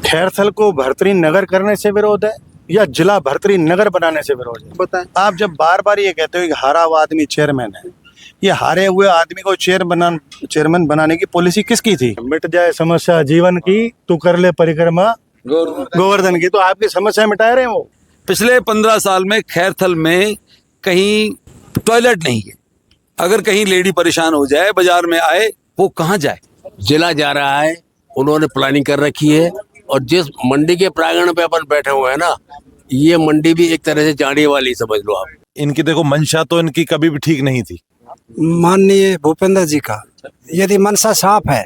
खैरथल को भर्तरी नगर करने से विरोध है या जिला भर्तरी नगर बनाने से विरोध है? बताएं। आप जब बार बार ये कहते हो कि हारा हुआ आदमी चेयरमैन है, ये हारे हुए आदमी को चेयरमैन बनाने की पॉलिसी किसकी थी? मिट जाए समस्या जीवन की, तू कर ले परिक्रमा गोवर्धन की। तो आपकी समस्या मिटा रहे हैं वो। पिछले 15 साल में खैरथल में कहीं टॉयलेट नहीं है। अगर कहीं लेडी परेशान हो जाए, बाजार में आए, वो कहाँ जाए? जिला जा रहा है, उन्होंने प्लानिंग कर रखी है। और जिस मंडी के प्रांगण पे अपन बैठे हुए हैं ना, ये मंडी भी एक तरह से जाने वाली समझ लो आप। इनकी देखो मंशा तो इनकी कभी भी ठीक नहीं थी। माननीय भूपेंद्र जी का यदि मनसा साफ है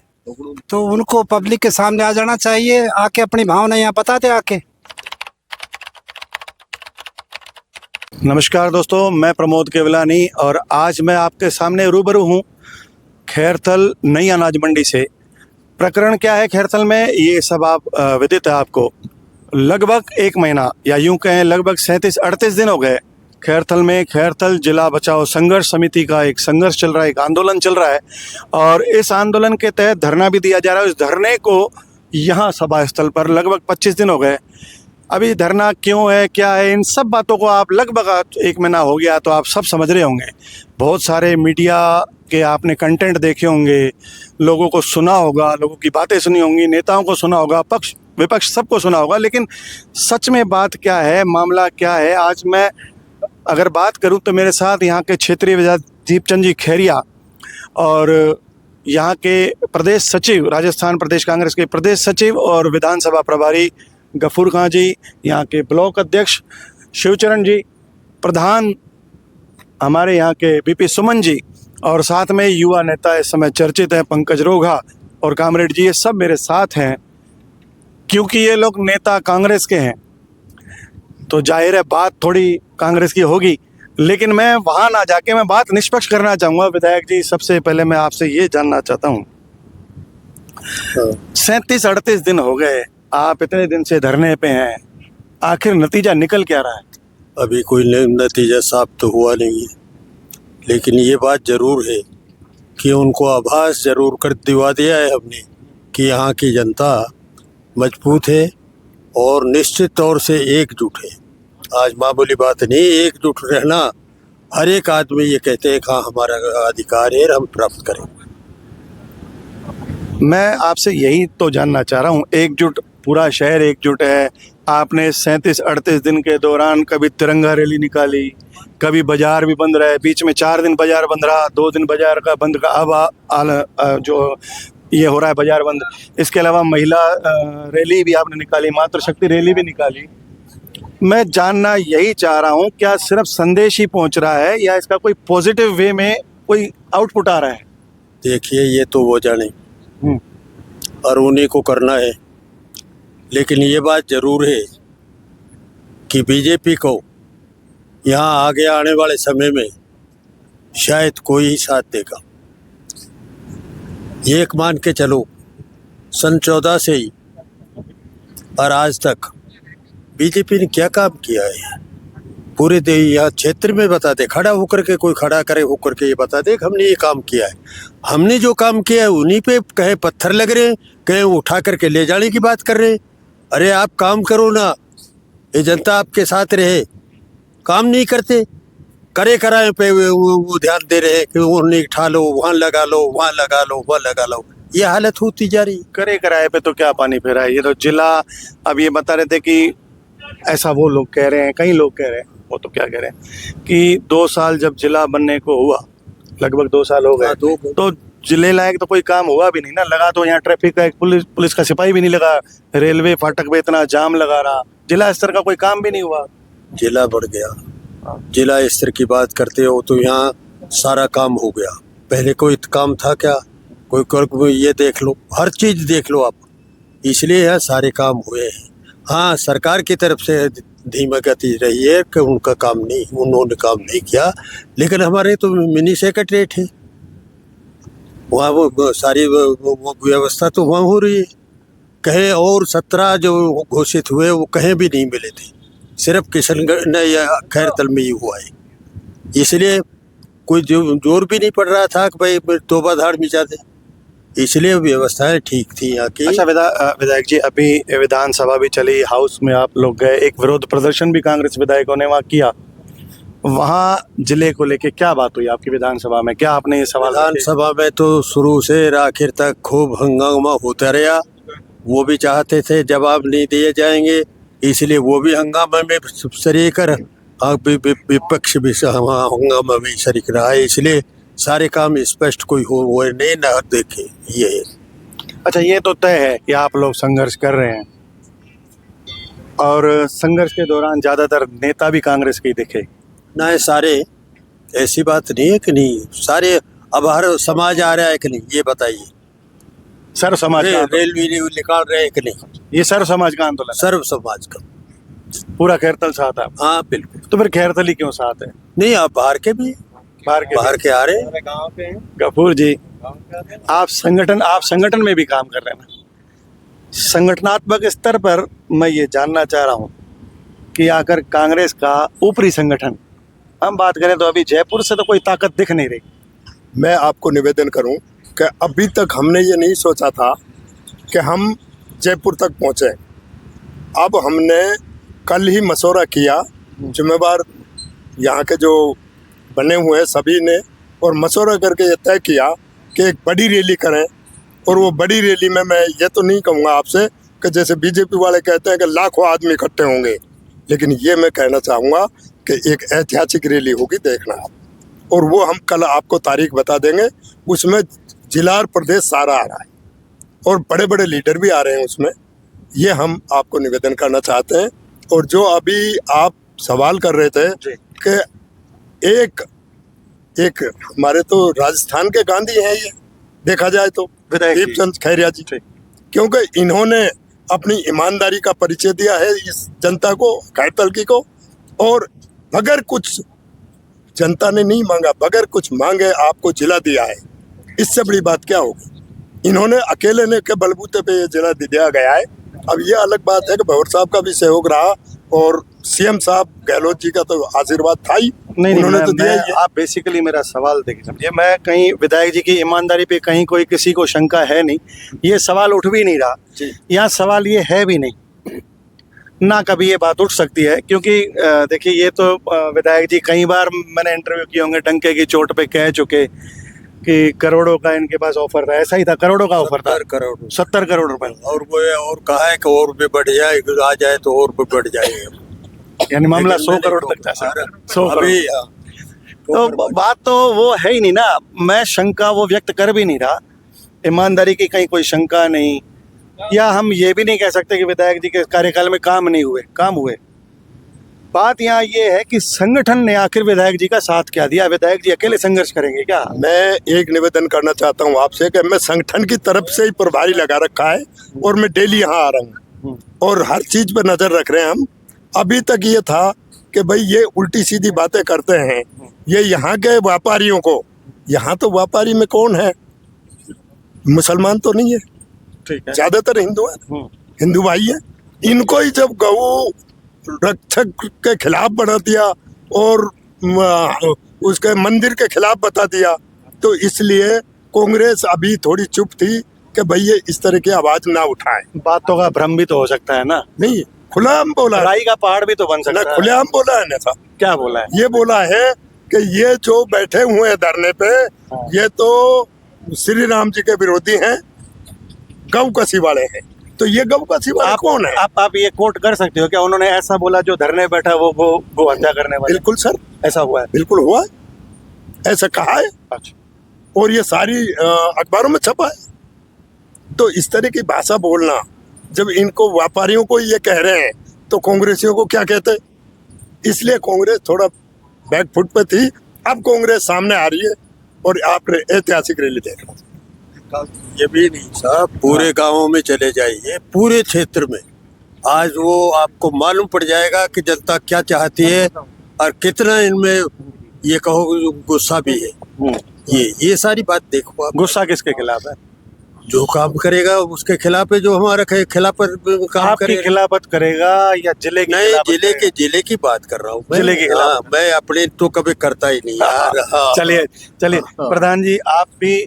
तो उनको पब्लिक के सामने आ जाना चाहिए, आके अपनी भावना यहाँ बता दे आके। नमस्कार दोस्तों, मैं प्रमोद केवलानी और आज मैं आपके सामने रूबरू हूँ खैरथल नई अनाज मंडी से। प्रकरण क्या है खैरथल में, ये सब आप विदित है आपको। लगभग एक महीना या यूं कहें लगभग 37-38 दिन हो गए खैरथल में खैरथल जिला बचाओ संघर्ष समिति का एक संघर्ष चल रहा है, एक आंदोलन चल रहा है। और इस आंदोलन के तहत धरना भी दिया जा रहा है। इस धरने को यहाँ सभा स्थल पर लगभग 25 दिन हो गए। अभी धरना क्यों है, क्या है, इन सब बातों को आप लगभग एक महीना हो गया तो आप सब समझ रहे होंगे। बहुत सारे मीडिया के आपने कंटेंट देखे होंगे, लोगों को सुना होगा, लोगों की बातें सुनी होंगी, नेताओं को सुना होगा, पक्ष विपक्ष सबको सुना होगा। लेकिन सच में बात क्या है, मामला क्या है, आज मैं अगर बात करूं तो मेरे साथ यहाँ के क्षेत्रीय विधायक दीपचंद जी खैरिया और यहाँ के प्रदेश सचिव, राजस्थान प्रदेश कांग्रेस के प्रदेश सचिव और विधानसभा प्रभारी गफूर खां जी, यहाँ के ब्लॉक अध्यक्ष शिवचरण जी, प्रधान हमारे यहाँ के बीपी सुमन जी और साथ में युवा नेता इस समय चर्चित हैं पंकज रोघा और कामरेड जी, ये सब मेरे साथ हैं। क्योंकि ये लोग नेता कांग्रेस के हैं तो जाहिर है बात थोड़ी कांग्रेस की होगी, लेकिन मैं वहाँ ना जाके मैं बात निष्पक्ष करना चाहूँगा। विधायक जी, सबसे पहले मैं आपसे ये जानना चाहता हूँ, 37-38 दिन हो गए, आप इतने दिन से धरने पे हैं, आखिर नतीजा निकल क्या रहा है? अभी कोई नतीजा साफ तो हुआ नहीं है, लेकिन ये बात ज़रूर है कि उनको आभास ज़रूर कर दिवा दिया है हमने कि यहाँ की जनता मजबूत है और निश्चित तौर से एकजुट है। आज मामूली बात नहीं, एकजुट रहना हर एक आदमी ये कहते हैं कि हाँ हमारा अधिकार है, हम प्राप्त करेंगे। मैं आपसे यही तो जानना चाह रहा हूँ, एकजुट, पूरा शहर एकजुट है। आपने 37-38 दिन के दौरान कभी तिरंगा रैली निकाली, कभी बाजार भी बंद रहे, बीच में 4 दिन बाजार बंद रहा, 2 दिन बाजार का बंद का, अब जो ये हो रहा है बाजार बंद। इसके अलावा महिला रैली भी आपने निकाली, मातृशक्ति रैली भी निकाली। मैं जानना यही चाह रहा हूँ, क्या सिर्फ संदेश ही पहुँच रहा है या इसका कोई पॉजिटिव वे में कोई आउटपुट आ रहा है? देखिए, ये तो वो जाने और उन्हीं को करना है, लेकिन ये बात ज़रूर है कि बीजेपी को यहाँ आगे आने वाले समय में शायद कोई ही साथ देगा। ये एक मान के चलो, सन 14 से ही और आज तक बीजेपी ने क्या काम किया है पूरे यहाँ क्षेत्र में बता दे, खड़ा होकर के कोई खड़ा करे होकर के ये बता दे कि हमने ये काम किया है। हमने जो काम किया है उन्हीं पे कहे पत्थर लग रहे हैं, कहे उठा करके ले जाने की बात कर रहे हैं। अरे आप काम करो ना, ये जनता आपके साथ रहे, काम नहीं करते, करे कराए पे वो ध्यान दे रहे हैं कि उन्हें उठा लो, वहाँ लगा लो, वहाँ लगा लो, वहाँ लगा लो। ये हालत होती जा रही। करे कराए पे तो क्या पानी फेरा है। ये तो जिला, अब ये बता रहे थे कि ऐसा वो लोग कह रहे हैं, कई लोग कह रहे हैं, वो तो क्या कह रहे हैं कि 2 साल जब जिला बनने को हुआ, लगभग 2 साल हो गए, तो जिले लायक तो कोई काम हुआ भी नहीं ना। लगा तो यहाँ ट्रैफिक का एक पुलिस का सिपाही भी नहीं लगा, रेलवे फाटक पे इतना जाम लगा रहा, जिला स्तर का कोई काम भी नहीं हुआ। जिला बढ़ गया। जिला स्तर की बात करते हो तो यहाँ सारा काम हो गया। पहले कोई काम था क्या? कोई ये देख लो, हर चीज़ देख लो आप, इसलिए यहाँ सारे काम हुए हैं। हाँ, सरकार की तरफ से धीमी गति रही है कि उनका काम नहीं, उन्होंने काम नहीं किया, लेकिन हमारे तो मिनी सेक्रेटरीट है, वहाँ वो सारी वो व्यवस्था तो वहाँ हो रही है। कहीं और 17 जो घोषित हुए वो कहीं भी नहीं मिले थे, सिर्फ किशनगढ़ ने या खैरथल में ही हुआ है। इसलिए कोई जोर भी नहीं पड़ रहा था कि भाई तोबा धाड़ मिचा दे। इसलिए व्यवस्थाएं ठीक थी यहाँ की। अच्छा विधायक जी, अभी विधानसभा भी चली, हाउस में आप लोग गए, एक विरोध प्रदर्शन भी कांग्रेस विधायकों ने वहाँ किया। वहाँ जिले को लेके क्या बात हुई आपकी विधानसभा में? क्या आपने ये सवाल रखे? विधानसभा में तो शुरू से आखिर तक खूब हंगामा होता रहा। वो भी चाहते थे जवाब नहीं दिए जाएंगे, इसलिए वो भी हंगामा में शरीक कर, विपक्ष भी हंगामा में शरीक रहा है। इसलिए सारे काम स्पष्ट कोई हुए नहीं न देखे। ये है। अच्छा, ये तो तय है कि आप लोग संघर्ष कर रहे हैं और संघर्ष के दौरान ज्यादातर नेता भी कांग्रेस के ही दिखे। ना है सारे, ऐसी बात नहीं है कि नहीं सारे। अब हर समाज आ रहा है कि नहीं, ये बताइए। सर्व समाज का आंदोलन। रेल निकाल रहे हैं कि नहीं? ये सर्व समाज का आंदोलन, सर्व समाज का। पूरा खैरतल साथ है। हाँ बिल्कुल। तो फिर खैरतल ही क्यों साथ है? नहीं, आप बाहर के भी, बाहर के आ रहे हैं। गफूर जी, आप संगठन में भी काम कर रहे हैं ना। संगठनात्मक स्तर पर मैं ये जानना चाह रहा हूँ कि आकर कांग्रेस का ऊपरी संगठन हम बात करें तो अभी जयपुर से तो कोई ताकत दिख नहीं रही। मैं आपको निवेदन करूं कि अभी तक हमने ये नहीं सोचा था कि हम जयपुर तक पहुंचे। अब हमने कल ही मशवरा किया, जिम्मेवार यहाँ के जो बने हुए हैं सभी ने, और मशवरा करके ये तय किया कि एक बड़ी रैली करें। और वो बड़ी रैली में मैं ये तो नहीं कहूँगा आपसे कि जैसे बीजेपी वाले कहते हैं कि लाखों आदमी इकट्ठे होंगे, लेकिन ये मैं कहना चाहूँगा कि एक ऐतिहासिक रैली होगी, देखना आप। और वो हम कल आपको तारीख बता देंगे। उसमें जिला और प्रदेश सारा आ रहा है और बड़े बड़े लीडर भी आ रहे हैं उसमें। ये हम आपको निवेदन करना चाहते हैं। और जो अभी आप सवाल कर रहे थे कि एक हमारे तो राजस्थान के गांधी हैं, ये देखा जाए तो दीपचंद खैरिया जी, क्योंकि इन्होंने अपनी ईमानदारी का परिचय दिया है इस जनता को, खैरतल की को। और बगैर कुछ, जनता ने नहीं मांगा, बगैर कुछ मांगे आपको जिला दिया है। इससे बड़ी बात क्या होगी? इन्होंने अकेले ने के बलबूते पे ये जिला दिया गया है। अब ये अलग बात है कि भंवर साहब का भी सहयोग रहा और सीएम साहब गहलोत जी का तो आशीर्वाद था ही, उन्होंने तो दिया ही। आप बेसिकली मेरा सवाल देखिए, समझिए, मैं कहीं विधायक जी की ईमानदारी पे कहीं कोई किसी को शंका है नहीं, ये सवाल उठ भी नहीं रहा। यहाँ सवाल ये है भी नहीं, ना कभी ये बात उठ सकती है, क्योंकि देखिए ये तो विधायक जी कई बार मैंने इंटरव्यू किए होंगे, डंके की चोट पे कह चुके कि करोड़ों का इनके पास ऑफर था। ऐसा ही था, करोड़ों का ऑफर था, 70 करोड़ रुपए। और वो और कहा है कि और भी बढ़ जाए, आ जाए तो और भी बढ़ जाएगा, यानी मामला 100 करोड़ तक जा सकता है। 100 करोड़। तो बात तो वो है ही नहीं ना। मैं शंका वो व्यक्त कर भी नहीं रहा, ईमानदारी की कहीं कोई शंका नहीं, या हम ये भी नहीं कह सकते कि विधायक जी के कार्यकाल में काम नहीं हुए, काम हुए। बात यहाँ ये है कि संगठन ने आखिर विधायक जी का साथ क्या दिया? विधायक जी अकेले संघर्ष करेंगे क्या? मैं एक निवेदन करना चाहता हूँ आपसे कि मैं संगठन की तरफ से ही प्रभारी लगा रखा है और मैं डेली यहाँ आ रहा हूँ और हर चीज पे नजर रख रहे हैं हम। अभी तक ये था कि भाई ये उल्टी सीधी बातें करते हैं ये यहाँ के व्यापारियों को। यहाँ तो व्यापारी में कौन है? मुसलमान तो नहीं है, ठीक है, ज्यादातर हिंदू है, हिंदू भाई है। इनको ही जब गऊ रक्षक के खिलाफ बना दिया और उसके मंदिर के खिलाफ बता दिया, तो इसलिए कांग्रेस अभी थोड़ी चुप थी कि भाई ये इस तरह की आवाज ना उठाए। बातों का भ्रम भी तो हो सकता है ना। नहीं, खुलेआम बोला है, लड़ाई का पहाड़ भी तो बन सकता है। खुलेआम बोला है ना साहब। क्या बोला है? ये बोला है कि ये जो बैठे हुए हैं धरने पे, ये तो श्री राम जी के विरोधी हैं, गौ कसी वाले हैं। तो ये गौ कसी वाले कौन है? आप ये कोट कर सकते हो क्या? उन्होंने ऐसा बोला जो धरने बैठा वो गो हत्या करने वाला। बिल्कुल सर, ऐसा हुआ है, बिल्कुल हुआ है, ऐसा कहा है। अच्छा, और ये सारी अखबारों में छपा है। तो इस तरह की भाषा बोलना, जब इनको व्यापारियों को ये कह रहे हैं तो कांग्रेसियों को क्या कहते? इसलिए कांग्रेस थोड़ा बैकफुट पे थी। अब कांग्रेस सामने आ रही है और आप ऐतिहासिक रैली देख रहे हैं। ये भी नहीं साहब, पूरे गांवों में चले जाइए, पूरे क्षेत्र में आज वो आपको मालूम पड़ जाएगा कि जनता क्या चाहती है और कितना इनमें ये कहो गुस्सा भी है। ये सारी बात देखो आप। गुस्सा किसके खिलाफ है? जो काम करेगा उसके खिलाफ है, जो हमारा खिलाफ काम करेगा। खिलाफत करेगा या जिले की? नहीं, जिले की बात कर रहा हूँ, जिले के खिलाफ। मैं अपने तो कभी करता ही नहीं यार। चलिए प्रधान जी, आप भी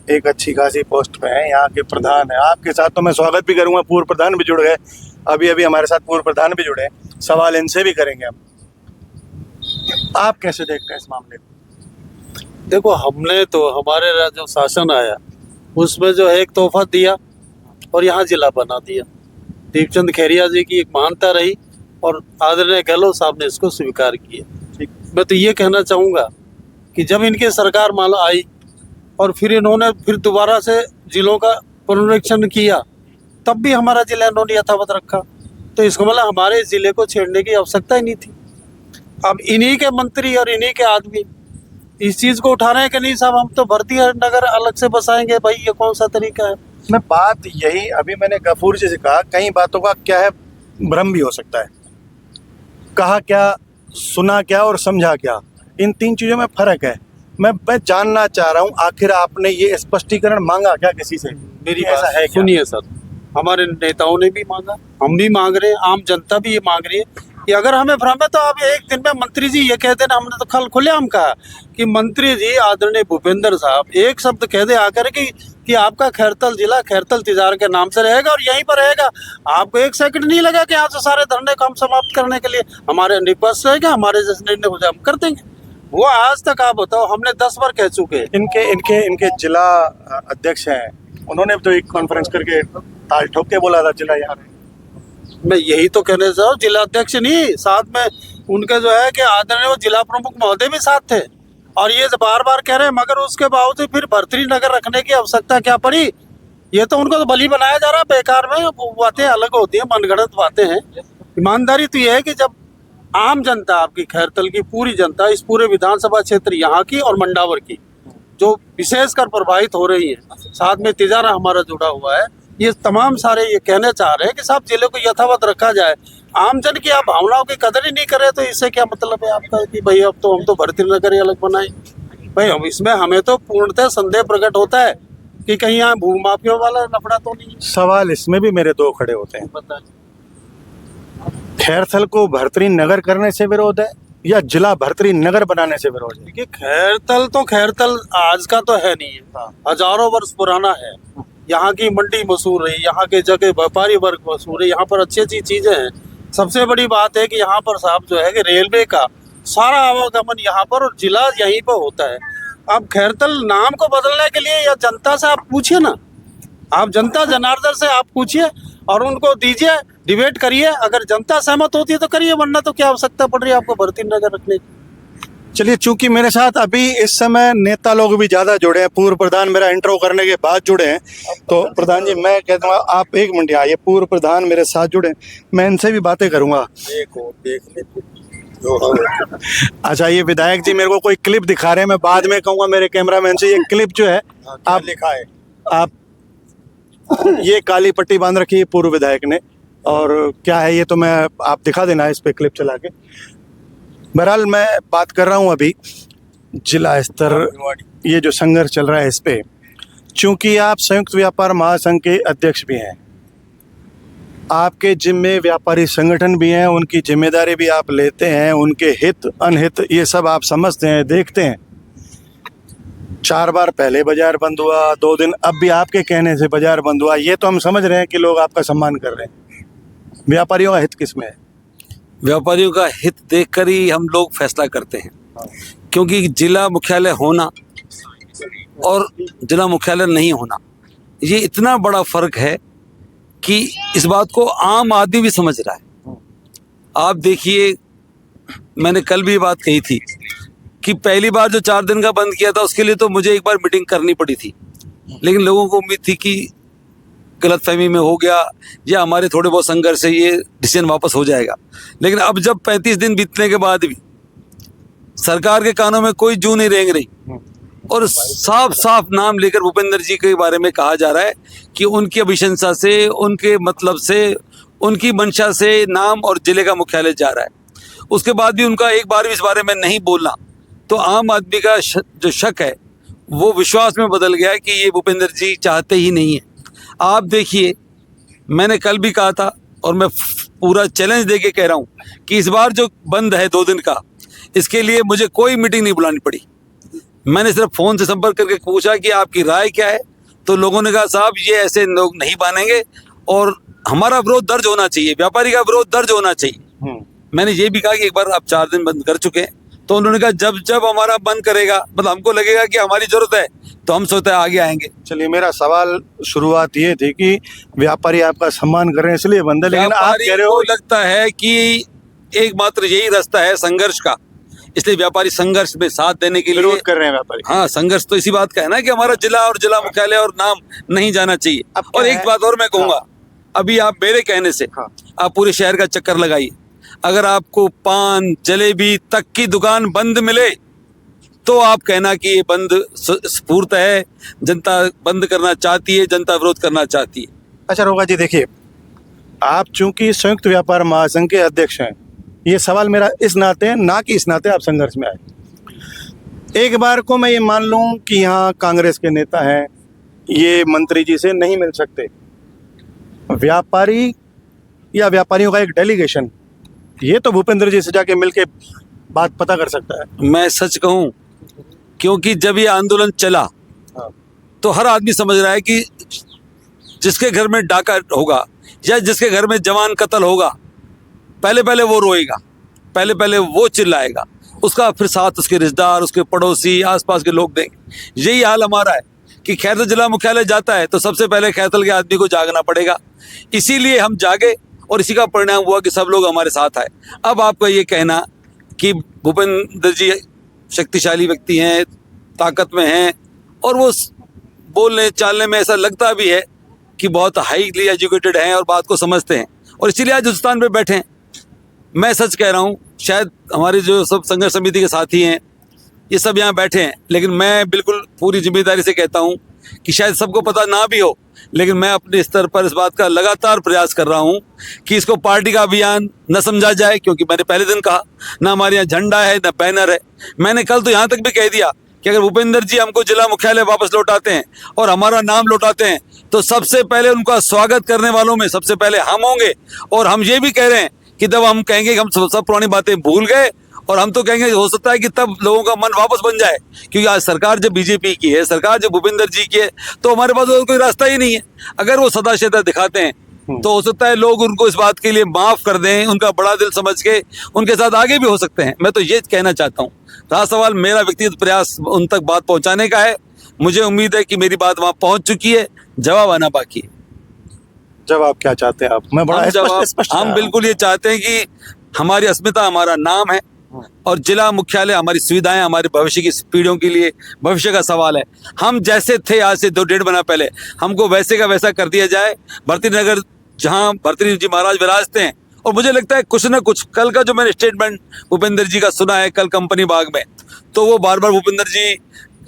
एक अच्छी खासी पोस्ट पे हैं, यहाँ के प्रधान है। आपके साथ तो मैं स्वागत भी करूंगा, पूर्व प्रधान भी जुड़ गए, अभी अभी हमारे साथ पूर्व प्रधान भी जुड़े हैं, सवाल इनसे भी करेंगे हम। आप कैसे देखते हैं इस मामले को? देखो, हमने तो हमारे जो शासन आया उसमें जो है एक तोहफा दिया और यहाँ जिला बना दिया। दीपचंद खैरिया जी की एक मानता रही और आदरणीय गहलोत साहब ने इसको स्वीकार किया। मैं तो ये कहना चाहूँगा कि जब इनकी सरकार मान आई और फिर इन्होंने फिर दोबारा से जिलों का पुनरीक्षण किया, तब भी हमारा जिला इन्होंने यथावत रखा। तो इसका मतलब हमारे जिले को छेड़ने की आवश्यकता ही नहीं थी। अब इन्हीं के मंत्री और इन्हीं के आदमी इस चीज़ को उठा रहे हैं कि नहीं साहब, हम तो भर्ती नगर अलग से बसाएंगे। भाई ये कौन सा तरीका है? मैं बात यही, अभी मैंने गफूर जी से कहा, कई बातों का क्या है, भ्रम भी हो सकता है। कहा क्या, सुना क्या और समझा क्या, इन तीन चीज़ों में फ़र्क है। मैं जानना चाह रहा हूँ, आखिर आपने ये स्पष्टीकरण मांगा क्या किसी से? मेरी ऐसा बात है क्या? सुनिए सर, हमारे नेताओं ने भी मांगा, हम भी मांग रहे हैं, आम जनता भी ये मांग रही है कि अगर हमें भ्रम है तो आप एक दिन में मंत्री जी ये कह देना। हमने तो कल खुलेआम कहा कि मंत्री जी आदरणीय भूपेंद्र साहब एक शब्द कह दे आकर कि आपका खैरतल जिला खैरतल तिजार के नाम से रहेगा और यहीं पर रहेगा। आपको एक सेकंड नहीं लगा कि यहाँ से सारे धरने को हम समाप्त करने के लिए हमारे निपक्ष रहेगा, हमारे जैसे निर्णय हो जाए हम कर देंगे। वो आज तक आप बताओ, हमने 10 बार कह चुके हैं। इनके जिला अध्यक्ष हैं, उन्होंने तो एक कॉन्फ्रेंस करके ताल ठोक के बोला था जिला यहाँ रहे। मैं यही तो कहने चाह रहा हूँ, जिला अध्यक्ष नहीं, साथ में उनके जो है कि आदरणीय वो जिला प्रमुख महोदय भी साथ थे और ये बार बार कह रहे हैं, मगर उसके बावजूद फिर भर्तरी नगर रखने की आवश्यकता क्या पड़ी? ये तो उनको तो बलि बनाया जा रहा है। बेकार में बातें अलग होती हैं, मनगढ़ंत बातें हैं। ईमानदारी तो ये है कि जब आम जनता, आपकी खैरतल की पूरी जनता, इस पूरे विधानसभा क्षेत्र यहाँ की और मंडावर की जो विशेषकर प्रभावित हो रही है, साथ में तिजारा हमारा जुड़ा हुआ है, ये तमाम सारे ये कहने चाह रहे हैं कि साहब जिले को यथावत रखा जाए। आम जन की आप भावनाओं की कदर ही नहीं कर रहे, तो इससे क्या मतलब है आपका कि भाई अब तो हम तो भर्ती नगर ही अलग बनाए? भाई हम इसमें हमें तो पूर्णतः संदेह प्रकट होता है कि कहीं यहाँ भूमाफियों वाला लफड़ा तो नहीं है। सवाल इसमें भी मेरे दो खड़े होते हैं। बताइए, खैरथल को भर्तरी नगर करने से विरोध है या जिला भर्तरी नगर बनाने से विरोध है? देखिए खैरतल तो खैरतल आज का तो है नहीं है, हजारों वर्ष पुराना है। यहाँ की मंडी मशहूर है, यहाँ के जगह व्यापारी वर्ग मशहूर है, यहाँ पर अच्छी अच्छी चीजें हैं। सबसे बड़ी बात है कि यहाँ पर साहब जो है कि रेलवे का सारा आवागमन यहाँ पर और जिला यहीं पर होता है। अब खैरतल नाम को बदलने के लिए या जनता से आप पूछिए ना, आप जनता जनार्दन से आप पूछिए और उनको दीजिए, डिबेट करिए। अगर जनता सहमत होती है तो करिए, वरना तो क्या आवश्यकता पड़ रही है आपको भर्ती नगर रखने की? चलिए, चूंकि मेरे साथ अभी इस समय नेता लोग भी ज़्यादा जुड़े हैं, पूर्व प्रधान मेरा इंट्रो करने के बाद जुड़े हैं, तो प्रधान जी मैं कहता हूँ आप एक मिनट आइए, पूर्व प्रधान मेरे साथ जुड़े, मैं इनसे भी बातें करूँगा। अच्छा, ये विधायक जी मेरे को कोई क्लिप दिखा रहे हैं, मैं बाद में कहूँगा मेरे कैमरामैन से, ये क्लिप जो है आप लिखा है, आप ये काली पट्टी बांध रखी है पूर्व विधायक ने, और क्या है ये तो मैं आप दिखा देना इस पे क्लिप चला के। बहरहाल मैं बात कर रहा हूँ अभी जिला स्तर, ये जो संघर्ष चल रहा है इस पे, चूंकि आप संयुक्त व्यापार महासंघ के अध्यक्ष भी हैं, आपके जिम्मे व्यापारी संगठन भी हैं, उनकी जिम्मेदारी भी आप लेते हैं, उनके हित अनहित ये सब आप समझते हैं, देखते हैं। 4 बार पहले बाजार बंद हुआ, 2 दिन अब भी आपके कहने से बाजार बंद हुआ, ये तो हम समझ रहे हैं कि लोग आपका सम्मान कर रहे हैं। व्यापारियों का हित किसमें है? व्यापारियों का हित देखकर ही हम लोग फैसला करते हैं, क्योंकि जिला मुख्यालय होना और जिला मुख्यालय नहीं होना, ये इतना बड़ा फर्क है कि इस बात को आम आदमी भी समझ रहा है। आप देखिए, मैंने कल भी बात कही थी कि पहली बार जो 4 दिन का बंद किया था उसके लिए तो मुझे एक बार मीटिंग करनी पड़ी थी, लेकिन लोगों को उम्मीद थी कि गलतफहमी में हो गया या हमारे थोड़े बहुत संघर्ष से ये डिसीजन वापस हो जाएगा। लेकिन अब जब 35 दिन बीतने के बाद भी सरकार के कानों में कोई जू नहीं रेंग रही और साफ साफ नाम लेकर भूपेंद्र जी के बारे में कहा जा रहा है कि उनकी अभिशंसा से, उनके मतलब से, उनकी मंशा से नाम और जिले का मुख्यालय जा रहा है, उसके बाद भी उनका एक बार भी इस बारे में नहीं बोलना, तो आम आदमी का जो शक है वो विश्वास में बदल गया है कि ये भूपेंद्र जी चाहते ही नहीं है। आप देखिए, मैंने कल भी कहा था और मैं पूरा चैलेंज दे के कह रहा हूँ कि इस बार जो बंद है 2 दिन का, इसके लिए मुझे कोई मीटिंग नहीं बुलानी पड़ी। मैंने सिर्फ फोन से संपर्क करके पूछा कि आपकी राय क्या है, तो लोगों ने कहा साहब ये ऐसे लोग नहीं मानेंगे और हमारा विरोध दर्ज होना चाहिए, व्यापारी का विरोध दर्ज होना चाहिए। मैंने ये भी कहा कि एक बार आप 4 दिन बंद कर चुके हैं, तो उन्होंने कहा जब जब हमारा बंद करेगा, मतलब हमको लगेगा कि हमारी जरूरत है तो हम सोचते हैं आगे आएंगे। चलिए, मेरा सवाल शुरुआत ये थी कि व्यापारी आपका सम्मान कर रहे हैं इसलिए बंद है, लेकिन आप व्यापारी कह रहे को हो लगता है कि एकमात्र यही रास्ता है संघर्ष का, इसलिए व्यापारी संघर्ष में साथ देने के लिए विरोध कर रहे हैं व्यापारी। हाँ, संघर्ष तो इसी बात का है ना कि हमारा जिला और जिला मुख्यालय और नाम नहीं जाना चाहिए। अब क्या और एक है? बात और मैं कहूंगा, अभी आप मेरे कहने से हाँ। आप पूरे शहर का चक्कर लगाइए, अगर आपको पान जलेबी तक की दुकान बंद मिले तो आप कहना कि ये बंद स्फूर्त है, जनता बंद करना चाहती है, जनता विरोध करना चाहती है। अच्छा रोगा जी, देखिए, आप चूंकि संयुक्त व्यापार महासंघ के अध्यक्ष हैं, ये सवाल मेरा इस नाते है, ना कि इस नाते आप संघर्ष में आए। एक बार को मैं ये मान लूं कि यहाँ कांग्रेस के नेता हैं, ये मंत्री जी से नहीं मिल सकते, व्यापारी या व्यापारियों का एक डेलीगेशन ये तो भूपेंद्र जी से जाके मिलके बात पता कर सकता है। मैं सच कहूं, क्योंकि जब ये आंदोलन चला हाँ। तो हर आदमी समझ रहा है कि जिसके घर में डाका होगा या जिसके घर में जवान कत्ल होगा, पहले पहले वो रोएगा, पहले पहले वो चिल्लाएगा, उसका फिर साथ उसके रिश्तेदार, उसके पड़ोसी, आसपास के लोग देंगे। यही हाल हमारा है कि खैरतल जिला मुख्यालय जाता है तो सबसे पहले खैरतल के आदमी को जागना पड़ेगा, इसीलिए हम जागे और इसी का परिणाम हुआ कि सब लोग हमारे साथ आए। अब आपका ये कहना कि भूपेंद्र जी शक्तिशाली व्यक्ति हैं, ताकत में हैं, और वो बोलने चालने में ऐसा लगता भी है कि बहुत हाईली एजुकेटेड हैं और बात को समझते हैं, और इसीलिए आज उस स्थान पे बैठे हैं। मैं सच कह रहा हूँ, शायद हमारे जो सब संघर्ष समिति के साथी हैं ये सब यहाँ बैठे हैं, लेकिन मैं बिल्कुल पूरी जिम्मेदारी से कहता हूँ कि शायद सबको पता ना भी हो, लेकिन मैं अपने स्तर पर इस बात का लगातार प्रयास कर रहा हूँ कि इसको पार्टी का अभियान न समझा जाए, क्योंकि मैंने पहले दिन कहा ना हमारे यहाँ झंडा है ना बैनर है। मैंने कल तो यहाँ तक भी कह दिया कि अगर भूपेंद्र जी हमको जिला मुख्यालय वापस लौटाते हैं और हमारा नाम लौटाते हैं तो सबसे पहले उनका स्वागत करने वालों में सबसे पहले हम होंगे। और हम ये भी कह रहे हैं कि तब हम कहेंगे कि हम सब पुरानी बातें भूल गए, और हम तो कहेंगे हो सकता है कि तब लोगों का मन वापस बन जाए, क्योंकि आज सरकार जब बीजेपी की है, सरकार जब भूपेंद्र जी की है, तो हमारे पास और कोई रास्ता ही नहीं है। अगर वो सदाशयता दिखाते हैं तो हो सकता है लोग उनको इस बात के लिए माफ कर दें, उनका बड़ा दिल समझ के उनके साथ आगे भी हो सकते हैं। मैं तो ये कहना चाहता हूँ, रहा सवाल मेरा व्यक्तिगत प्रयास उन तक बात पहुँचाने का है। मुझे उम्मीद है कि मेरी बात वहाँ पहुँच चुकी है, जवाब आना बाकी है। जवाब क्या चाहते हैं आप? मैं बड़ा स्पष्ट हम बिल्कुल ये चाहते हैं कि हमारी अस्मिता हमारा नाम है, और जिला मुख्यालय हमारी सुविधाएं हमारे भविष्य की पीढ़ियों के लिए भविष्य का सवाल है। हम जैसे थे आज से 2-1.5 महीना पहले, हमको वैसे का वैसा कर दिया जाए। भर्तृहरि नगर जहां भर्तृहरि जी महाराज विराजते हैं, और मुझे लगता है कुछ ना कुछ, कल का जो मैंने स्टेटमेंट भूपेंद्र जी का सुना है कल कंपनी बाग में, तो वो बार बार भूपेंद्र जी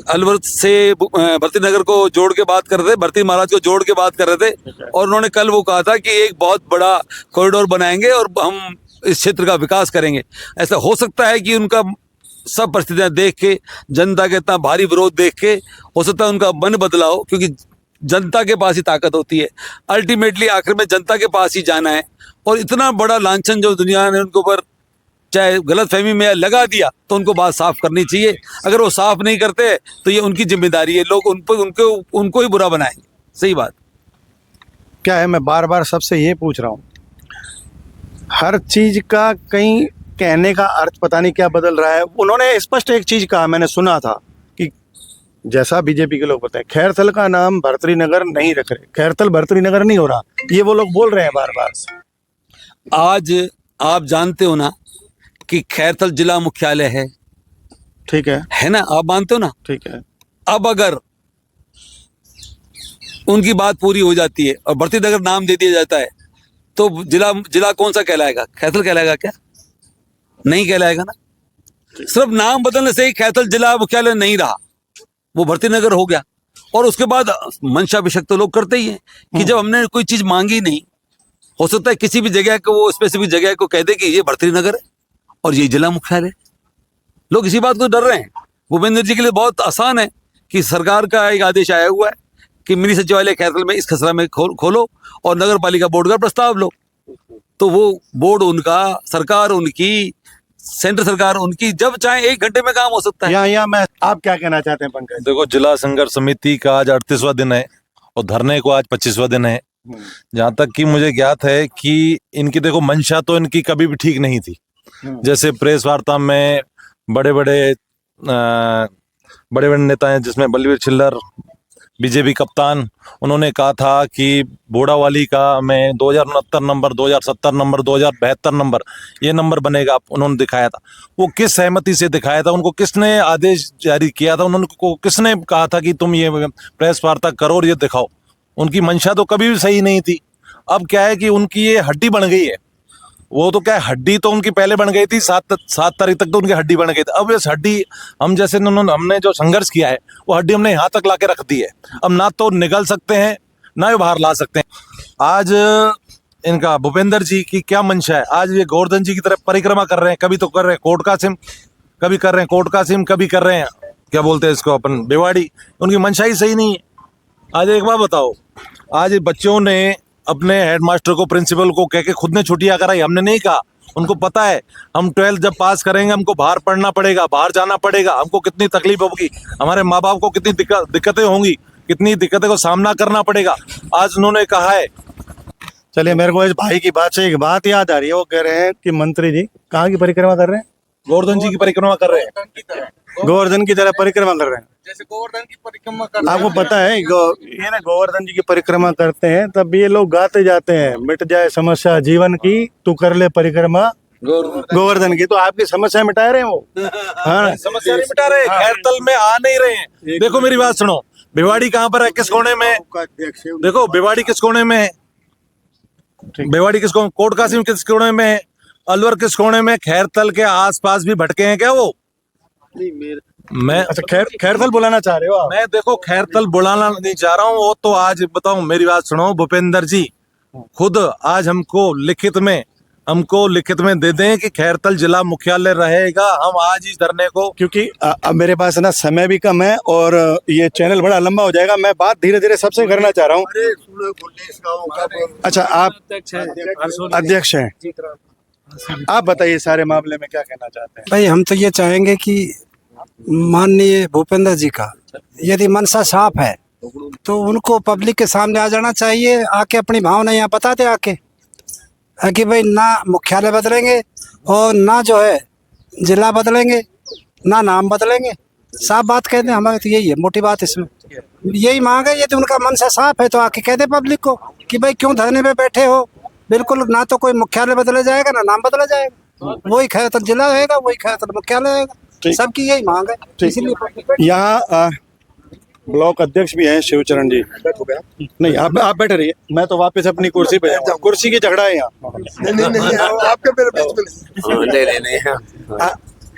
अलवर से भर्तृहरि नगर को जोड़ के बात कर रहे थे, भर्तृहरि महाराज को जोड़ के बात कर रहे थे, और उन्होंने कल वो कहा था कि एक बहुत बड़ा कॉरिडोर बनाएंगे और हम इस क्षेत्र का विकास करेंगे। ऐसा हो सकता है कि उनका सब परिस्थितियां देख के, जनता के इतना भारी विरोध देख के, हो सकता है उनका मन बदला हो, क्योंकि जनता के पास ही ताकत होती है। अल्टीमेटली आखिर में जनता के पास ही जाना है, और इतना बड़ा लांछन जो दुनिया ने उनके ऊपर चाहे गलतफहमी में लगा दिया, तो उनको बात साफ करनी चाहिए। अगर वो साफ नहीं करते तो ये उनकी जिम्मेदारी है, लोग उनको ही बुरा बनाएंगे। सही बात क्या है, मैं बार बार सबसे ये पूछ रहा हूँ, हर चीज का कहीं कहने का अर्थ पता नहीं क्या बदल रहा है। उन्होंने स्पष्ट एक चीज कहा, मैंने सुना था कि जैसा बीजेपी के लोग बताएं, खैरथल का नाम भर्तृहरि नगर नहीं रख रहे, खैरथल भर्तृहरि नगर नहीं हो रहा, ये वो लोग बोल रहे हैं बार बार। आज आप जानते हो ना कि खैरथल जिला मुख्यालय है, ठीक है ना? आप मानते हो ना? ठीक है। अब अगर उनकी बात पूरी हो जाती है और भर्तृहरि नगर नाम दे दिया जाता है, तो जिला कौन सा कहलाएगा? खैरथल कहलाएगा क्या? नहीं कहलाएगा ना। सिर्फ नाम बदलने से ही खैरथल जिला मुख्यालय नहीं रहा, वो भर्तृहरि नगर हो गया। और उसके बाद मंशा विषक तो लोग करते ही हैं कि जब हमने कोई चीज मांगी नहीं, हो सकता है किसी भी जगह को, वो स्पेसिफिक जगह को कह दे कि ये भर्तृहरि नगर है और ये जिला मुख्यालय। लोग इसी बात को डर रहे हैं। भूपेंद्र जी के लिए बहुत आसान है कि सरकार का एक आदेश आया हुआ है कि मिनी सचिवालय खैरथल में इस खसरा में खोलो और नगर पालिका बोर्ड का प्रस्ताव लो, तो वो बोर्ड उनका, सरकार उनकी, सेंटर सरकार उनकी जब चाहे 1 घंटे में काम हो सकता है। यहाँ मैं आप क्या कहना चाहते हैं पंकज? देखो, जिला संघर्ष समिति का आज 38वां दिन है और धरने को आज 25वां दिन है। जहां तक कि मुझे ज्ञात है कि इनकी देखो मंशा तो इनकी कभी भी ठीक नहीं थी। जैसे प्रेस वार्ता में बड़े बड़े नेता हैं, जिसमें बलवीर छिल्लर, बीजेपी कप्तान, उन्होंने कहा था कि बोड़ावाली का मैं 2069 नंबर, 2070 नंबर, 2072 नंबर ये नंबर बनेगा। उन्होंने दिखाया था, वो किस सहमति से दिखाया था, उनको किसने आदेश जारी किया था, उन्होंने किसने कहा था कि तुम ये प्रेस वार्ता करो और ये दिखाओ। उनकी मंशा तो कभी भी सही नहीं थी। अब क्या है कि उनकी ये हड्डी बन गई है। वो तो क्या है, हड्डी तो उनकी पहले बन गई थी, 7 तारीख तक तो उनकी हड्डी बन गई थी। अब इस हड्डी हम जैसे हमने जो संघर्ष किया है वो हड्डी हमने यहाँ तक लाके रख दी है। अब ना तो निकल सकते हैं ना ये बाहर ला सकते हैं। आज इनका भूपेंद्र जी की क्या मंशा है, आज ये गोवर्धन जी की तरफ परिक्रमा कर रहे हैं। कभी तो कर रहे हैं कोट कासिम, कभी कर रहे हैं कोट कासिम, कभी कर रहे हैं क्या बोलते हैं इसको अपन बेवाड़ी। उनकी मंशा ही सही नहीं है। आज एक बात बताओ, आज बच्चों ने अपने हेडमास्टर को, प्रिंसिपल को कह के खुद ने छुट्टियां कराई, हमने नहीं कहा। उनको पता है हम 12th जब पास करेंगे हमको बाहर पढ़ना पड़ेगा, बाहर जाना पड़ेगा, हमको कितनी तकलीफ होगी, हमारे माँ बाप को कितनी दिक्कतें होंगी, कितनी दिक्कतें को सामना करना पड़ेगा। आज उन्होंने कहा है। चलिए, मेरे को इस भाई की बात से एक बात याद आ रही है। वो कह रहे हैं कि मंत्री जी कहाँ की परिक्रमा कर रहे हैं? गोवर्धन जी की परिक्रमा कर रहे हैं, गोवर्धन की तरह परिक्रमा कर रहे हैं। जैसे गोवर्धन की परिक्रमा कर आपको पता है ये ना गोवर्धन जी की परिक्रमा करते हैं तब ये लोग गाते जाते हैं, मिट जाए समस्या जीवन की, तू कर ले परिक्रमा गोवर्धन की। तो आपकी समस्या मिटा रहे हैं वो। हाँ, समस्या नहीं मिटा रहे, खैरतल में आ नहीं रहे हैं। देखो मेरी बात सुनो, भिवाड़ी कहाँ पर है, किस कोने में? देखो भिवाड़ी किस कोने में है, भिवाड़ी किस कोने, कोट कासिम किस कोने में है, अलवर किस कोने में, खैरतल के आसपास भी भटके हैं क्या वो? मैं अच्छा खैरतल बुलाना चाह रहे हो आप? मैं देखो खैरतल बुलाना नहीं चाह रहा हूँ। वो तो आज बताऊं, मेरी बात सुनो, भूपेंद्र जी खुद आज हमको लिखित में दे दें कि खैरतल जिला मुख्यालय रहेगा। हम आज ही धरने को, क्योंकि अब मेरे पास ना समय भी कम है और ये चैनल बड़ा लंबा हो जाएगा। मैं बात धीरे धीरे सबसे करना चाह रहा हूँ। अच्छा, आप अध्यक्ष हैं, आप बताइए सारे मामले में क्या कहना चाहते हैं? भाई हम तो ये चाहेंगे कि माननीय भूपेंद्र जी का यदि मनसा साफ है तो उनको पब्लिक के सामने आ जाना चाहिए, आके अपनी भावना यहाँ बता दे आके कि भाई ना मुख्यालय बदलेंगे और ना जो है जिला बदलेंगे, ना नाम बदलेंगे। साफ बात कह दें, हमारे तो यही है मोटी बात इसमें, यही मांग है। यदि उनका मनसा साफ है तो आके कह दे पब्लिक को कि भाई क्यों धरने पे बैठे हो। बिल्कुल, ना तो कोई मुख्यालय बदला जाएगा ना नाम बदला जाएगा, वही खैरतल जिला रहेगा, वही खैरतल मुख्यालय रहेगा। सबकी यही मांग है। इसीलिए यहाँ ब्लॉक अध्यक्ष भी हैं शिवचरण जी। नहीं, आप बैठे रहिए, मैं तो वापस अपनी कुर्सी पे जाऊंगा। कुर्सी की झगड़ा है यहाँ। नहीं आपके मेरे बीच में नहीं।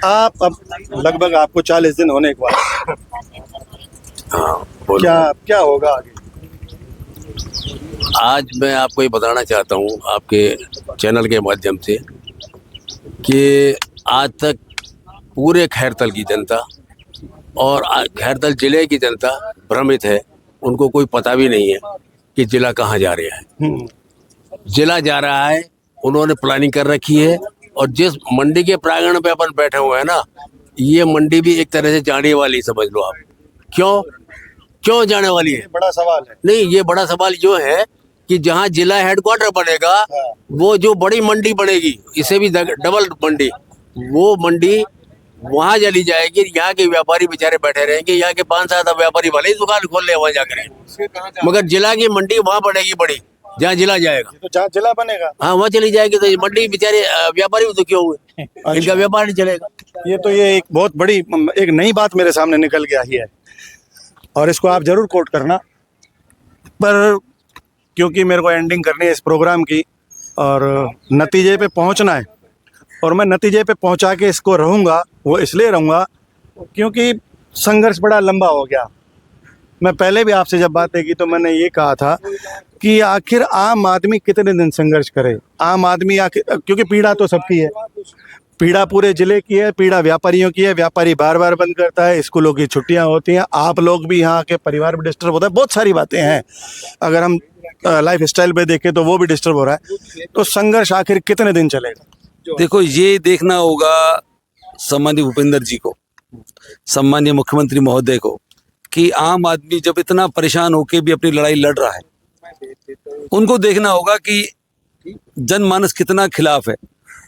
आप अब लगभग आपको 40 दिन होने के बाद क्या होगा आगे? आज मैं आपको ये बताना चाहता हूँ आपके चैनल के माध्यम से कि आज तक पूरे खैरतल की जनता और खैरतल जिले की जनता भ्रमित है। उनको कोई पता भी नहीं है कि जिला कहाँ जा रहा है। जिला जा रहा है, उन्होंने प्लानिंग कर रखी है। और जिस मंडी के प्रांगण पे अपन बैठे हुए हैं ना, ये मंडी भी एक तरह से जाने वाली समझ लो आप। क्यों जाने वाली है? बड़ा सवाल है। नहीं, ये बड़ा सवाल जो है कि जहाँ जिला हेडक्वार्टर बनेगा वो जो बड़ी मंडी बनेगी, इसे भी डबल मंडी, वो मंडी वहाँ चली जाएगी। यहाँ के व्यापारी बेचारे बैठे रहेंगे, यहाँ के 5-7 व्यापारी भले ही दुकान खोल ले वहाँ जाकर, मगर जिला की मंडी वहाँ बनेगी बड़ी, जहाँ जिला जाएगा। तो जहाँ जिला बनेगा हाँ, वहाँ चली जाएगी। तो मंडी बेचारे व्यापारी भी तो क्यों हुए, इनका व्यापार नहीं चलेगा। ये एक बहुत बड़ी एक नई बात मेरे सामने निकल के आई है और इसको आप जरूर कोट करना। पर क्योंकि मेरे को एंडिंग करनी है इस प्रोग्राम की और नतीजे पे पहुंचना है, और मैं नतीजे पे पहुंचा के इसको रहूँगा, वो इसलिए रहूँगा क्योंकि संघर्ष बड़ा लंबा हो गया। मैं पहले भी आपसे जब बातें की तो मैंने ये कहा था कि आखिर आम आदमी कितने दिन संघर्ष करे। आम आदमी आखिर, क्योंकि पीड़ा तो सबकी है, पीड़ा पूरे जिले की है, पीड़ा व्यापारियों की है। व्यापारी बार बार बंद करता है, स्कूलों की छुट्टियां होती हैं, आप लोग भी यहाँ के परिवार भी डिस्टर्ब होता है, बहुत सारी बातें हैं। अगर हम लाइफ स्टाइल पे देखें तो वो भी डिस्टर्ब हो रहा है। तो संघर्ष आखिर कितने दिन चलेगा? देखो, ये देखना होगा सम्माननीय भूपेंद्र जी को, सम्माननीय मुख्यमंत्री महोदय को, कि आम आदमी जब इतना परेशान होके भी अपनी लड़ाई लड़ रहा है, उनको देखना होगा कि जनमानस कितना खिलाफ है।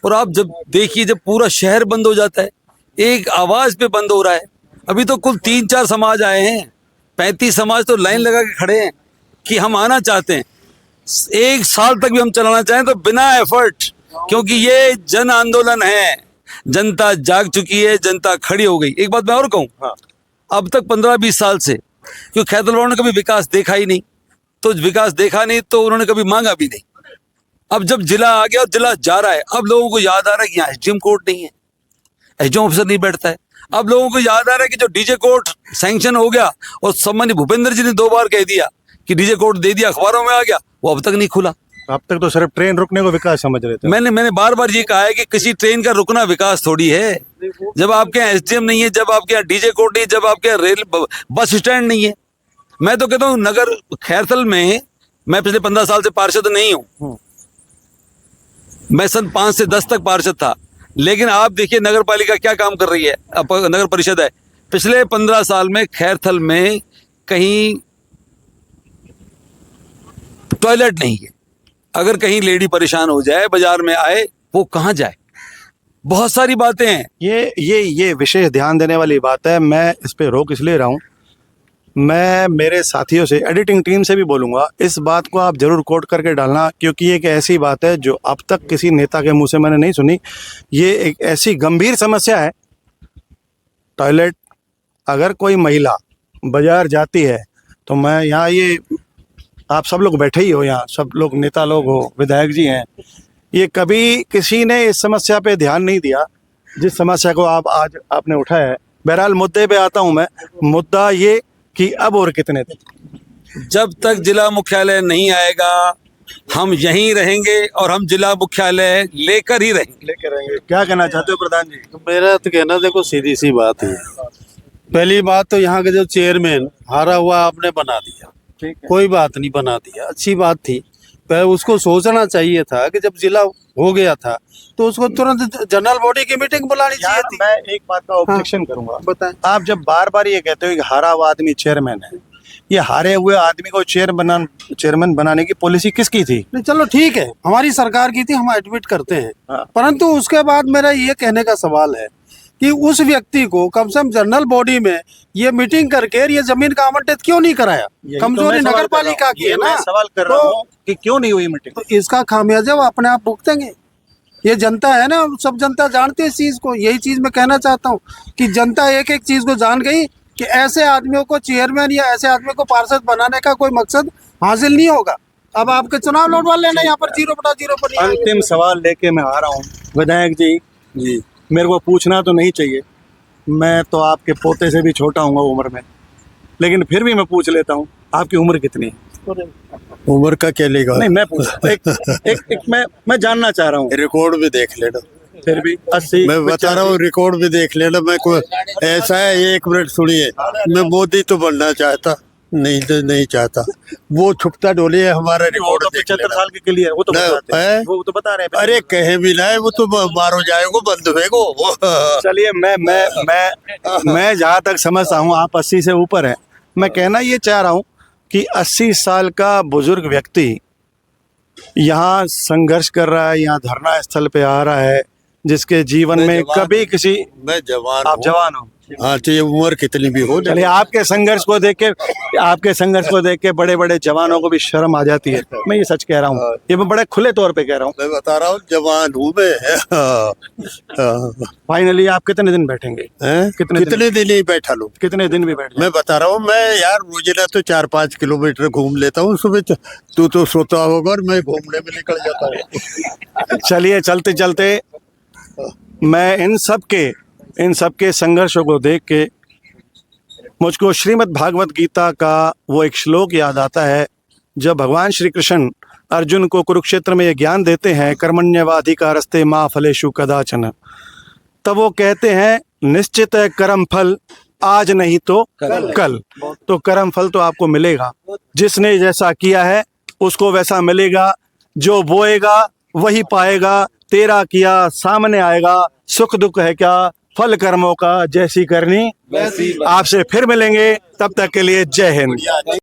और आप जब देखिए, जब पूरा शहर बंद हो जाता है, एक आवाज पे बंद हो रहा है। अभी तो कुल 3-4 समाज आए हैं, 35 समाज तो लाइन लगा के खड़े हैं कि हम आना चाहते हैं। 1 साल तक भी हम चलाना चाहें तो बिना एफर्ट, क्योंकि ये जन आंदोलन है, जनता जाग चुकी है, जनता खड़ी हो गई। एक बात मैं और कहूँ, अब तक 15-20 साल से, क्योंकि खैरतल ने कभी विकास देखा ही नहीं, तो विकास देखा नहीं तो उन्होंने कभी मांगा भी नहीं। अब जब जिला आ गया और जिला जा रहा है, अब लोगों को याद आ रहा है कि यहाँ एसडीएम कोर्ट नहीं है, एसडीएम ऑफिसर नहीं बैठता है। अब लोगों को याद आ रहा है कि जो डीजे कोर्ट सैंक्शन हो गया और सम्माननीय भूपेंद्र जी ने 2 बार कह दिया कि डीजे कोर्ट दे दिया, अखबारों में आ गया, वो अब तक नहीं खुला। अब तक तो सिर्फ ट्रेन रुकने को विकास समझ रहे थे। मैंने बार बार ये कहा है कि किसी ट्रेन का रुकना विकास थोड़ी है। जब आपके यहाँ एसडीएम नहीं है, जब आपके यहाँ डीजे कोर्ट नहीं है, जब आपके यहाँ रेल बस स्टैंड नहीं है। मैं तो कहता हूँ नगर खैरथल में, मैं पिछले 15 साल से पार्षद नहीं हूँ, मैं सन 5 से 10 तक पार्षद था, लेकिन आप देखिए नगर पालिका क्या काम कर रही है, नगर परिषद है। पिछले 15 साल में खैरथल में कहीं टॉयलेट नहीं है। अगर कहीं लेडी परेशान हो जाए, बाजार में आए, वो कहाँ जाए? बहुत सारी बातें हैं। ये विशेष ध्यान देने वाली बात है। मैं इस पे रोक इसलिए रहा हूँ, मैं मेरे साथियों से, एडिटिंग टीम से भी बोलूँगा, इस बात को आप जरूर कोट करके डालना, क्योंकि ये एक ऐसी बात है जो अब तक किसी नेता के मुंह से मैंने नहीं सुनी। ये एक ऐसी गंभीर समस्या है। टॉयलेट, अगर कोई महिला बाजार जाती है तो मैं यहाँ, ये आप सब लोग बैठे ही हो यहाँ, सब लोग नेता लोग हो, विधायक जी हैं, ये कभी किसी ने इस समस्या पे ध्यान नहीं दिया जिस समस्या को आप आज आपने उठाया है। बहरहाल मुद्दे पे आता हूँ मैं। मुद्दा ये कि अब और कितने दिन, जब तक जिला मुख्यालय नहीं आएगा हम यहीं रहेंगे और हम जिला मुख्यालय लेकर ही रहेंगे। क्या कहना चाहते हो प्रधान जी? तो मेरा तो कहना, देखो सीधी सी बात है। पहली बात तो यहाँ के जो चेयरमैन हारा हुआ आपने बना दिया, कोई बात नहीं, बना दिया, अच्छी बात थी। पर उसको सोचना चाहिए था कि जब जिला हो गया था तो उसको तुरंत जनरल बॉडी की मीटिंग बुलानी चाहिए थी। मैं एक बात का ऑब्जेक्शन करूंगा। बताएं। आप जब बार बार ये कहते हो कि हारा हुआ आदमी चेयरमैन है, ये हारे हुए आदमी को चेयरमैन बनाने की पॉलिसी किसकी थी? नहीं, चलो ठीक है, हमारी सरकार की थी, हम एडमिट करते हैं। हाँ। परंतु उसके बाद मेरा ये कहने का सवाल है कि उस व्यक्ति को कम से कम जनरल बॉडी में ये मीटिंग करके ये जमीन का आवंटित क्यों नहीं कराया? कमजोरी नगर पालिका की है ना। सवाल कर रहा हूँ कि क्यों नहीं हुई मीटिंग। तो इसका खामियाजा वो अपने आप भुगतेंगे। ये जनता है ना, सब जनता जानती है इस चीज को। यही चीज मैं कहना चाहता हूँ कि जनता एक एक चीज को जान गई कि ऐसे आदमियों को चेयरमैन या ऐसे आदमियों को पार्षद बनाने का कोई मकसद हासिल नहीं होगा। अब आपके चुनाव लड़वा लेना, यहाँ पर 0/0 पर नहीं। अंतिम सवाल लेके मैं आ रहा हूँ विधायक जी। मेरे को पूछना तो नहीं चाहिए, मैं तो आपके पोते से भी छोटा हूँ उम्र में, लेकिन फिर भी मैं पूछ लेता हूँ, आपकी उम्र कितनी है? उम्र का क्या लेगा? नहीं, मैं पूछ एक मैं जानना चाह रहा हूँ। रिकॉर्ड भी देख लेना। फिर भी 80। मैं बता रहा हूँ, रिकॉर्ड भी देख लेना। मैं कोई ऐसा है, 1 मिनट सुनिए। मैं मोदी तो बनना चाहता नहीं, तो नहीं चाहता। वो छुपता डोली है, हमारा रिकॉर्ड तो 75 साल के लिए वो तो बताते हैं, वो तो बता रहे हैं। अरे कहे भी ना, वो तो मारो जाएगो, बंद होएगो। चलिए, मैं जहाँ तक समझता हूँ आप 80 से ऊपर हैं। मैं कहना ये चाह रहा हूँ कि 80 साल का बुजुर्ग व्यक्ति यहाँ संघर्ष कर रहा है, यहाँ धरना स्थल पे आ रहा है, जिसके जीवन में कभी किसी, मैं जवान, आप जवान हो, हाँ, चाहे उम्र कितनी भी हो। चलिए, आपके संघर्ष को देख के बड़े बड़े जवानों को भी शर्म आ जाती है। मैं ये सच कह रहा हूँ, ये मैं बड़े खुले तौर पे कह रहा हूँ। मैं बता रहा हूँ, जवान हूँ मैं। फाइनली आप कितने दिन बैठेंगे? कितने दिन ही बैठा लूँ? कितने दिन भी बैठ? मैं बता रहा हूँ, मैं यार रोजाना तो 4-5 किलोमीटर घूम लेता हूँ सुबह। तू तो सोता होगा और मैं घूमने में निकल जाता हूँ। चलिए, चलते चलते मैं इन सब के संघर्षों को देख के मुझको श्रीमद् भागवत गीता का वो एक श्लोक याद आता है, जब भगवान श्री कृष्ण अर्जुन को कुरुक्षेत्र में ये ज्ञान देते हैं, कर्मण्यवाधिकारस्ते मा फलेषु कदाचन, तब वो कहते हैं निश्चित है कर्म फल, आज नहीं तो कल। तो कर्म फल तो आपको मिलेगा, जिसने जैसा किया है उसको वैसा मिलेगा, जो बोएगा वही पाएगा, तेरा किया सामने आएगा, सुख दुख है क्या फल कर्मों का, जैसी करनी। आपसे फिर मिलेंगे, तब तक के लिए जय हिंद।